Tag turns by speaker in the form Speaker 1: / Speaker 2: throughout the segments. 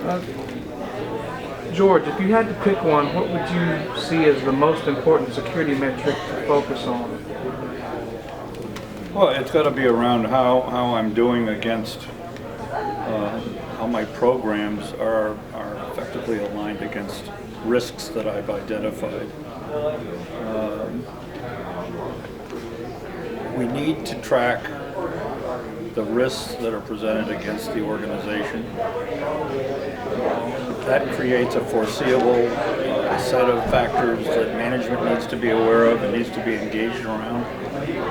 Speaker 1: Uh, George, if you had to pick one, what would you see as the most important security metric to focus on?
Speaker 2: Well, it's got to be around how I'm doing against how my programs are effectively aligned against risks that I've identified. We need to track the risks that are presented against the organization. That creates a foreseeable set of factors that management needs to be aware of and needs to be engaged around.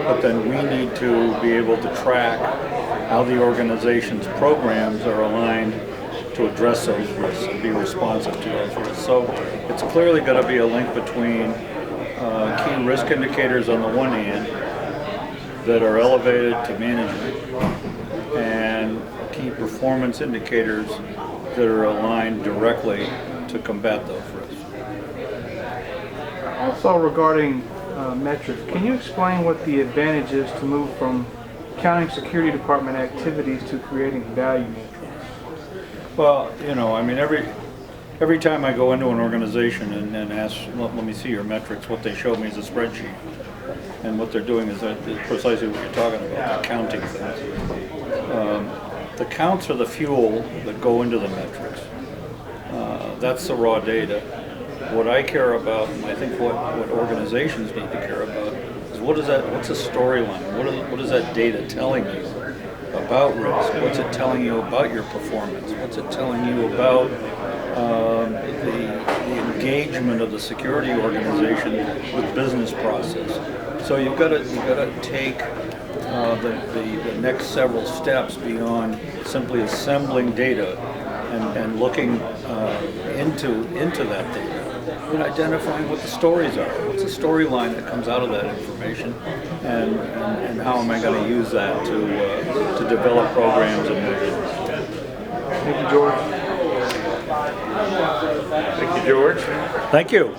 Speaker 2: But then we need to be able to track how the organization's programs are aligned to address those risks and be responsive to those risks. So it's clearly going to be a link between key risk indicators on the one hand that are elevated to management and key performance indicators that are aligned directly to combat those risks.
Speaker 1: Also regarding metrics, can you explain what the advantage is to move from counting security department activities to creating value metrics?
Speaker 2: Well, I mean, every time I go into an organization and ask, let me see your metrics, what they show me is a spreadsheet. And what they're doing is precisely what you're talking about, counting things. The counts are the fuel that go into the metrics. That's the raw data. What I care about, and I think what organizations need to care about, is what's a storyline? What is that data telling you about risk? What's it telling you about your performance? What's it telling you about the engagement of the security organization with business process? So you've got to take the next several steps beyond simply assembling data and looking into that data and identifying what the stories are. What's the storyline that comes out of that information, and how am I going to use that to develop programs and measures?
Speaker 1: Thank you, George.
Speaker 3: Thank you, George.
Speaker 2: Thank you.